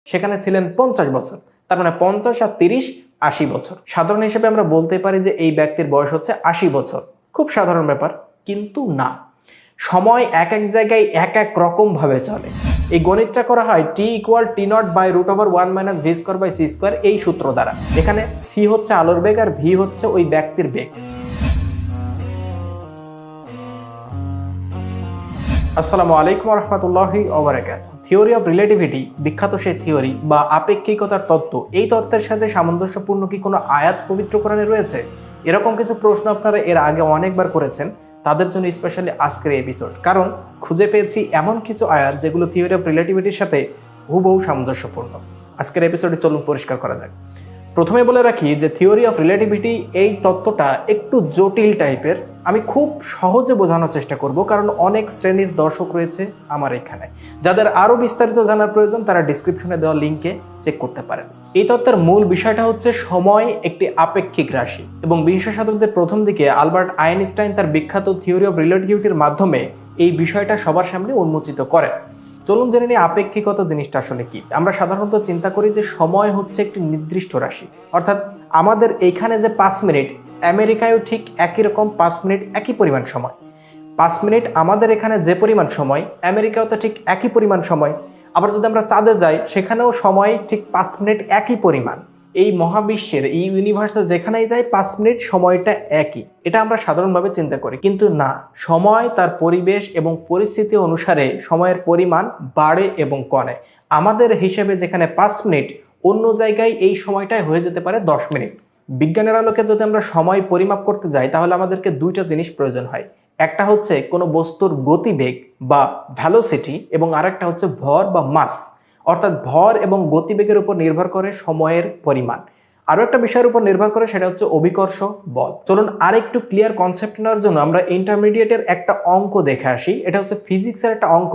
সেখানে ছিলেন 50 বছর। তার মানে 50 আর 30 80 বছর। সাধারণ হিসেবে আমরা বলতে পারি যে এই ব্যক্তির বয়স হচ্ছে 80 বছর। খুব সাধারণ ব্যাপার, কিন্তু না, সময় এক এক জায়গায় এক এক রকম ভাবে চলে। এই গণিতটা করা হয় t = t0/1 - v²/c² এই সূত্র দ্বারা। এখানে c হচ্ছে আলোর বেগ আর v হচ্ছে ওই ব্যক্তির বেগ। আসসালামু আলাইকুম ওয়া রাহমাতুল্লাহি ওয়া বারাকাতুহু। থিওরি অফ রিলেটিভিটি, বিখ্যাত সেই থিওরি বা আপেক্ষিকতার তত্ত্ব, এই তত্ত্বের সাথে সামঞ্জস্যপূর্ণ কি কোনো আয়াত পবিত্র কোরআনে রয়েছে? এরকম কিছু প্রশ্ন আপনারা এর আগে অনেকবার করেছেন, তাদের জন্য স্পেশালি আজকের এপিসোড। কারণ খুঁজে পেয়েছি এমন কিছু আয়াত যেগুলো থিওরি অফ রিলেটিভিটির সাথে হুবহু সামঞ্জস্যপূর্ণ। আজকের এপিসোডে চলুন পরিষ্কার করা যাক। প্রথমে বলে রাখি যে থিওরি অফ রিলেটিভিটি এই তত্ত্বটা একটু জটিল টাইপের। আমি খুব সহজে বোঝানোর চেষ্টা করব, কারণ অনেক শ্রেণীর দর্শক রয়েছে আমার এখানে। যাদের আরও বিস্তারিত জানার প্রয়োজন তারা ডিসক্রিপশনে দেওয়া লিঙ্কে চেক করতে পারেন। এই তত্ত্বের মূল বিষয়টা হচ্ছে সময় একটি আপেক্ষিক রাশি, এবং 20 শতাব্দীর প্রথম দিকে আলবার্ট আইনস্টাইন তার বিখ্যাত থিওরি অফ রিলেটিভিটির মাধ্যমে এই বিষয়টা সবার সামনে উন্মোচিত করেন। চলুন জেনে নিই আপেক্ষিকতা জিনিসটা আসলে কি। আমরা সাধারণত চিন্তা করি যে সময় হচ্ছে একটি নির্দিষ্ট রাশি, অর্থাৎ আমাদের এইখানে যে 5 মিনিট, আমেরিকায়ও ঠিক একই রকম 5 মিনিট একই পরিমাণ সময়। 5 মিনিট আমাদের এখানে যে পরিমাণ সময়, আমেরিকাও তো ঠিক একই পরিমাণ সময়। আবার যদি আমরা চাঁদে যাই সেখানেও সময় ঠিক 5 মিনিট একই পরিমাণ। এই মহাবিশ্বের, এই ইউনিভার্সে যেখানেই যাই 5 মিনিট সময়টা একই। এটা আমরা সাধারণভাবে চিন্তা করি, কিন্তু না, সময় তার পরিবেশ এবং পরিস্থিতি অনুসারে সময়ের পরিমাণ বাড়ে এবং কমে। আমাদের হিসেবে যেখানে 5 মিনিট, অন্য জায়গায় এই সময়টাই হয়ে যেতে পারে 10 মিনিট। বিজ্ঞানের আলোকে যদি আমরা সময় পরিমাপ করতে যাই তাহলে আমাদেরকে দুইটা জিনিস প্রয়োজন হয়। একটা হচ্ছে কোনো বস্তুর গতিবেগ বা ভ্যালোসিটি, এবং আরেকটা হচ্ছে ভর বা মাস, অর্থাৎ ভর এবং গতিবেগের উপর নির্ভর করে সময়ের পরিমাণ। আরও একটা বিষয়ের উপর নির্ভর করে, সেটা হচ্ছে অভিকর্ষ বল। চলুন আরেকটু ক্লিয়ার কনসেপ্ট নেওয়ার জন্য আমরা ইন্টারমিডিয়েটের একটা অঙ্ক দেখে আসি। এটা হচ্ছে ফিজিক্সের একটা অঙ্ক,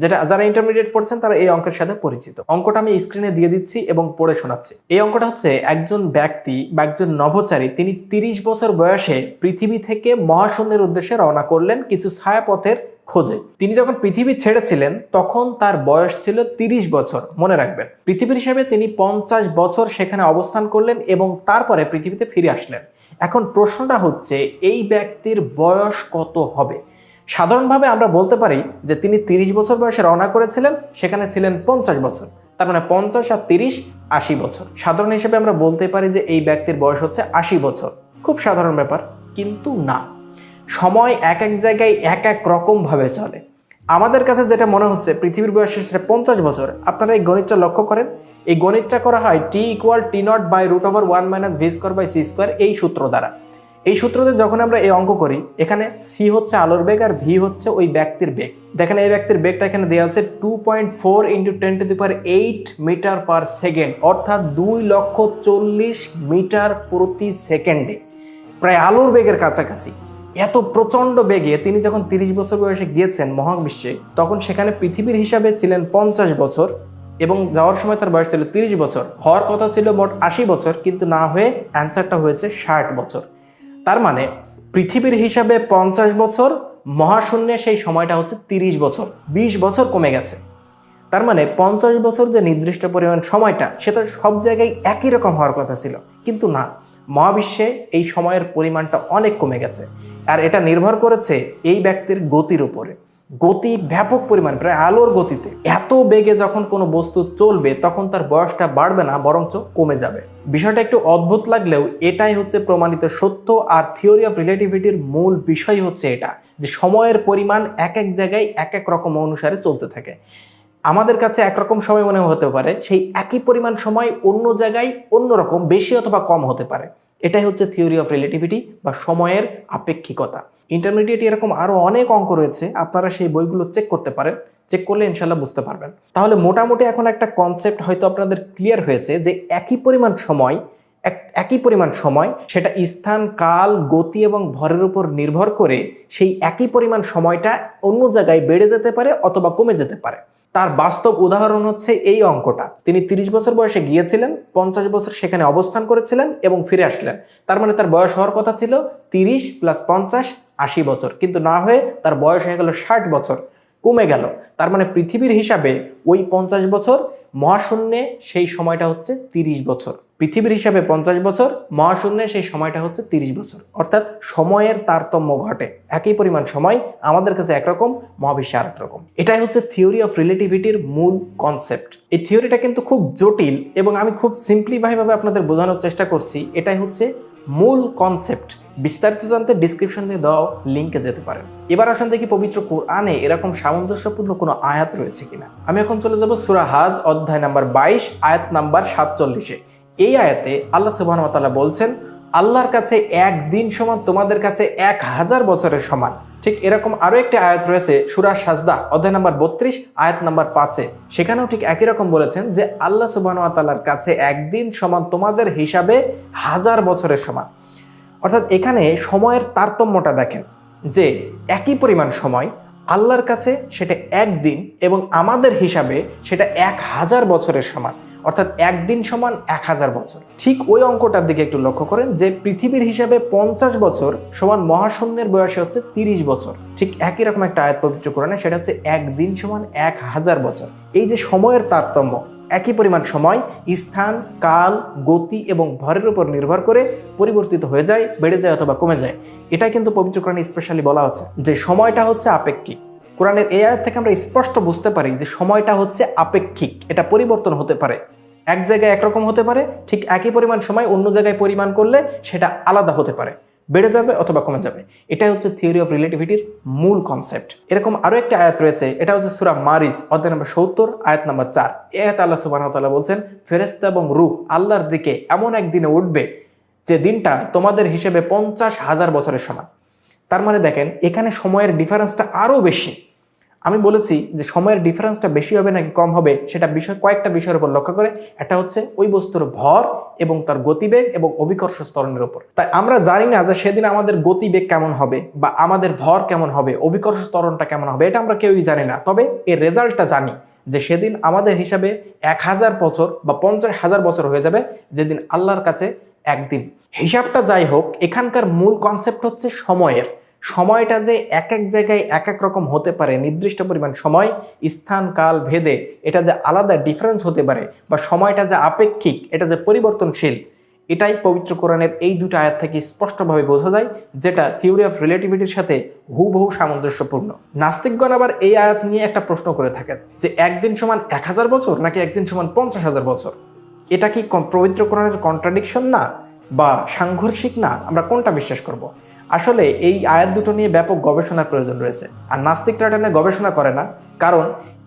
যেটা যারা ইন্টারমিডিয়েট পড়ছেন তারা এই অঙ্কের সাথে পরিচিত। অঙ্কটা আমি স্ক্রিনে দিয়ে দিচ্ছি এবং পড়ে শোনাচ্ছি। এই অঙ্কটা হচ্ছে একজন ব্যক্তি বা একজন নভোচারী, তিনি 30 বছর বয়সে পৃথিবী থেকে মহাশূন্যের উদ্দেশ্যে রওনা করলেন কিছু ছায়াপথের খোঁজে। তিনি যখন পৃথিবী ছেড়েছিলেন তখন তার বয়স ছিল 30 বছর। মনে রাখবেন, পৃথিবীর হিসেবে তিনি 50 বছর সেখানে অবস্থান করলেন এবং তারপরে পৃথিবীতে ফিরে আসলেন। এখন প্রশ্নটা হচ্ছে এই ব্যক্তির বয়স কত হবে? সাধারণভাবে আমরা বলতে পারি যে তিনি 30 বছর বয়সে রওনা করেছিলেন, সেখানে ছিলেন 50 বছর। তার মানে 50 আর 30 80 বছর। সাধারণ হিসেবে আমরা বলতে পারি যে এই ব্যক্তির বয়স হচ্ছে 80 বছর। খুব সাধারণ ব্যাপার, কিন্তু না, সময় এক এক জায়গায় এক এক রকম ভাবে চলে। আমাদের কাছে যেটা মনে হচ্ছে পৃথিবীর বয়স সেটা 50 বছর। আপনারা এই গণিতটা লক্ষ্য করেন। এই গণিতটা করা হয় t = t0/1 - v² এই সূত্র দ্বারা। এই সূত্রতে যখন আমরা এই অঙ্ক করি, এখানে c হচ্ছে আলোর বেগ আর v হচ্ছে ওই ব্যক্তির বেগ। দেখেন এই ব্যক্তির বেগটা এখানে দেওয়া হচ্ছে 2.4 × 10⁸ মিটার/সেকেন্ড, অর্থাৎ 2,40,000 মিটার প্রতি সেকেন্ডে, প্রায় আলোর বেগের কাছাকাছি। এত প্রচন্ড বেগে তিনি যখন 30 বছর বয়সে গিয়েছেন মহাবিশ্বে, তখন সেখানে পৃথিবীর হিসাবে ছিলেন 50 বছর এবং যাওয়ার সময় তার বয়স ছিল 30 বছর। হওয়ার কথা ছিল মোট 80 বছর, কিন্তু না হয়ে অ্যান্সারটা হয়েছে 60 বছর। তার মানে পৃথিবীর হিসাবে 50 বছর, মহাশূন্যে সেই সময়টা হচ্ছে 30 বছর, 20 বছর কমে গেছে। তার মানে 50 বছর যে নির্দিষ্ট পরিমাণ সময়টা, সেটা সব জায়গায় একই রকম হওয়ার কথা ছিল, কিন্তু না, মহাবিশ্বে এই সময়ের পরিমাণটা অনেক কমে গেছে। আর এটা নির্ভর করেছে এই ব্যক্তির গতির উপরে। গতি ব্যাপক পরিমাণ, প্রায় আলোর গতিতে। এত বেগে যখন কোনো বস্তু চলবে তখন তার বয়সটা বাড়বে না, বরঞ্চ কমে যাবে। বিষয়টা একটু অদ্ভুত লাগলেও এটাই হচ্ছে প্রমাণিত সত্য। আর থিওরি অফ রিলেটিভিটির মূল বিষয় হচ্ছে এটা, যে সময়ের পরিমাণ এক এক জায়গায় এক এক রকম অনুসারে চলতে থাকে। আমাদের কাছে একরকম সময় মনে হতে পারে, সেই একই পরিমাণ সময় অন্য জায়গায় অন্যরকম, বেশি অথবা কম হতে পারে। এটাই হচ্ছে থিওরি অফ রিলেটিভিটি বা সময়ের আপেক্ষিকতা। ইন্টারমিডিয়েট এরকম আরো অনেক অঙ্ক রয়েছে, আপনারা সেই বইগুলো চেক করতে পারেন। চেক করলে ইনশাল্লাহ বুঝতে পারবেন। তাহলে মোটামুটি এখন একটা কনসেপ্ট হয়তো আপনাদের ক্লিয়ার হয়েছে যে একই পরিমাণ সময় সেটা স্থান, কাল, গতি এবং ভরের উপর নির্ভর করে সেই একই পরিমাণ সময়টা অন্য জায়গায় বেড়ে যেতে পারে অথবা কমে যেতে পারে। তার বাস্তব উদাহরণ হচ্ছে এই অঙ্কটা। তিনি 30 বছর বয়সে গিয়েছিলেন, 50 বছর সেখানে অবস্থান করেছিলেন এবং ফিরে আসলেন। তার মানে তার বয়স হওয়ার কথা ছিল 30 + 50 80 বছর, কিন্তু না হয়ে তার বয়স হয়ে গেল 60 বছর। কমে গেল। তার মানে পৃথিবীর হিসাবে ওই 50 বছর, মহাশূন্যে সেই সময়টা হচ্ছে 30 বছর। পৃথিবীর হিসাবে 50 বছর, মহাশূন্যে সেই সময়টা হচ্ছে 30 বছর। অর্থাৎ সময়ের তারতম্য ঘটে। একই পরিমাণ সময় আমাদের কাছে একরকম, মহাবিশ্বে আরেক রকম। এটাই হচ্ছে থিওরি অফ রিলেটিভিটির মূল কনসেপ্ট। এই থিওরিটা কিন্তু খুব জটিল এবং আমি খুব সিম্পলিফাইভাবে আপনাদের বোঝানোর চেষ্টা করছি। এটাই হচ্ছে মূল কনসেপ্ট। বিস্তারিত জানতে ডিসক্রিপশনে দেওয়া লিঙ্কে যেতে পারেন। এবার আসুন দেখি পবিত্র কোরআনে এরকম সামঞ্জস্যপূর্ণ কোনো আয়াত রয়েছে কিনা। আমি এখন চলে যাব সূরা হাজ অধ্যায় নাম্বার 22 আয়াত নাম্বার 47-এ। এই আয়াতে আল্লাহ সুবহানাহু ওয়া তাআলা বলছেন, আল্লাহর কাছে একদিন সমান তোমাদের কাছে 1000 বছরের সমান। ঠিক এরকম আরো একটি আয়াত রয়েছে সূরা সাজদা অধ্যায় নাম্বার 32 আয়াত নাম্বার 5-এ। সেখানেও ঠিক একই রকম বলেছেন যে আল্লাহ সুবহানাহু ওয়া তাআলার কাছে একদিন সমান তোমাদের হিসাবে 1000 বছরের সমান। অর্থাৎ এখানে সময়ের তারতম্যটা দেখেন যে একই পরিমাণ সময় আল্লাহর কাছে সেটা একদিন এবং আমাদের হিসাবে সেটা 1000 বছরের সমান। অর্থাৎ একদিন সমান 1000 বছর। ঠিক ওই অঙ্কটার দিকে একটু লক্ষ্য করেন যে পৃথিবীর হিসাবে 50 বছর সমান মহাশূন্যের বয়সে হচ্ছে 30 বছর। ঠিক একই রকম একটা আয়াত পবিত্র কোরআনে, সেটা হচ্ছে একদিন সমান 1000 বছর। এই যে সময়ের তারতম্য, একই পরিমাণ সময় স্থান, কাল, গতি এবং ভরের উপর নির্ভর করে পরিবর্তিত হয়ে যায়, বেড়ে যায় অথবা কমে যায়। এটা কিন্তু পবিত্র কোরআনে স্পেশালি বলা আছে যে সময়টা হচ্ছে আপেক্ষিক। কোরআনের এই আয়াত থেকে আমরা স্পষ্ট বুঝতে পারি যে সময়টা হচ্ছে আপেক্ষিক, এটা পরিবর্তন হতে পারে। এক জায়গায় একরকম হতে পারে, ঠিক একই পরিমাণ সময় অন্য জায়গায় পরিমাণ করলে সেটা আলাদা হতে পারে, বেড়ে যাবে অথবা কমে যাবে। এটাই হচ্ছে থিওরি অফ রিলেটিভিটির মূল কনসেপ্ট। এরকম আরো একটা আয়াত রয়েছে, এটা হচ্ছে সূরা মারিজ অধ্যায় নম্বর 70 আয়াত নাম্বার 4। এই আয়াতে আল্লাহ সুবহানাহু ওয়া তাআলা বলছেন, ফেরেশতা এবং রূহ আল্লাহর দিকে এমন একদিনে উঠবে যে দিনটা তোমাদের হিসেবে 50,000 বছরের সমান। তার মানে দেখেন এখানে সময়ের ডিফারেন্সটা আরো বেশি। আমি বলেছি যে সময়ের ডিফারেন্সটা বেশি হবে নাকি কম হবে সেটা কয়েকটা বিষয়ের উপর লক্ষ্য করে। একটা হচ্ছে ওই বস্তুর ভর এবং তার গতিবেগ এবং অভিকর্ষ ত্বরণের উপর। তাই আমরা জানি না যে সেদিন আমাদের গতিবেগ কেমন হবে বা আমাদের ভর কেমন হবে, অভিকর্ষ ত্বরণটা কেমন হবে, এটা আমরা কেউই জানি না। তবে এর রেজাল্টটা জানি যে সেদিন আমাদের হিসাবে 1000 বছর বা 50,000 বছর হয়ে যাবে, যেদিন আল্লাহর কাছে একদিন। হিসাবটা যাই হোক, এখানকার মূল কনসেপ্ট হচ্ছে সময়ের। সময়টা যে এক এক জায়গায় এক এক রকম হতে পারে, নির্দিষ্ট পরিমাণ সময় স্থান কাল ভেদে এটা যে আলাদা ডিফারেন্স হতে পারে, বা সময়টা যে আপেক্ষিক, এটা যে পরিবর্তনশীল, এটাই পবিত্র কোরআনের এই দুটো আয়াত থেকে স্পষ্টভাবে বোঝা যায়, যেটা থিওরি অফ রিলেটিভিটির সাথে হুবহু সামঞ্জস্যপূর্ণ। নাস্তিকগণ আবার এই আয়াত নিয়ে একটা প্রশ্ন করে থাকেন যে একদিন সমান 1000 বছর নাকি একদিন সমান 50,000 বছর। এটা কি পবিত্র কোরআনের কন্ট্রাডিকশন না বা সাংঘর্ষিক না? আমরা কোনটা বিশ্বাস করব? আসলে এই আয়াত দুটো নিয়ে ব্যাপক গবেষণার প্রয়োজন রয়েছে। আর নাস্তিকরা এটা নিয়ে গবেষণা করে না, কারণ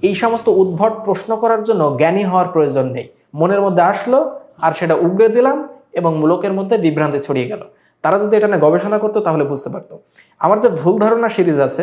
এই সমস্ত উদ্ভট প্রশ্ন করার জন্য জ্ঞানী হওয়ার প্রয়োজন নেই। মনের মধ্যে আসলো আর সেটা উগড়ে দিলাম এবং লোকের মধ্যে বিভ্রান্তি ছড়িয়ে গেল। তারা যদি এটা নিয়ে গবেষণা করতো তাহলে বুঝতে পারতো। আমার যে ভুল ধারণা সিরিজ আছে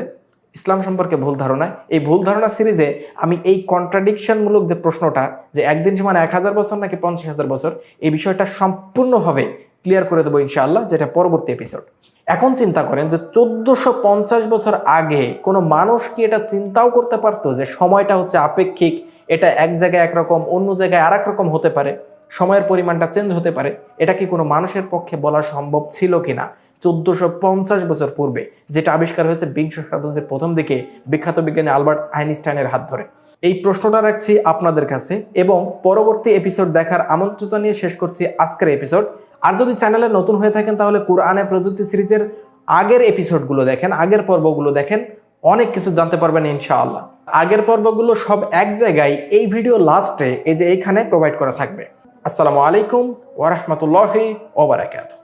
ইসলাম সম্পর্কে ভুল ধারণা, এই ভুল ধারণা সিরিজে আমি এই কন্ট্রাডিকশনমূলক যে প্রশ্নটা যে একদিন সমান 1000 বছর নাকি 50,000 বছর, এই বিষয়টা সম্পূর্ণভাবে ক্লিয়ার করে দেবো ইনশাআল্লাহ, যেটা পরবর্তী এপিসোড। এখন চিন্তা করেন যে 1450 বছর আগে কোনো মানুষ কি এটা চিন্তাও করতে পারতো যে সময়টা হচ্ছে আপেক্ষিক, এটা এক জায়গায় একরকম অন্য জায়গায় আর এক রকম হতে পারে, সময়ের পরিমাণটা চেঞ্জ হতে পারে? এটা কি কোনো মানুষের পক্ষে বলা সম্ভব ছিল কিনা 1450 বছর পূর্বে, যেটা আবিষ্কার হয়েছে বিংশ শতাব্দীর প্রথম দিকে বিখ্যাত বিজ্ঞানী আলবার্ট আইনস্টাইনের হাত ধরে? এই প্রশ্নটা রাখছি আপনাদের কাছে এবং পরবর্তী এপিসোড দেখার আমন্ত্রণ জানিয়ে শেষ করছি আজকের এপিসোড। আর যদি চ্যানেলে নতুন হয়ে থাকেন তাহলে কোরআনে প্রযুক্তি সিরিজের আগের এপিসোডগুলো দেখেন, আগের পর্বগুলো দেখেন, অনেক কিছু জানতে পারবেন ইনশাআল্লাহ। আগের পর্বগুলো সব এক জায়গায় এই ভিডিও লাস্টে এই যে এইখানে প্রোভাইড করা থাকবে। আসসালামু আলাইকুম ওয়া রাহমাতুল্লাহি ওয়া বারাকাতুহু।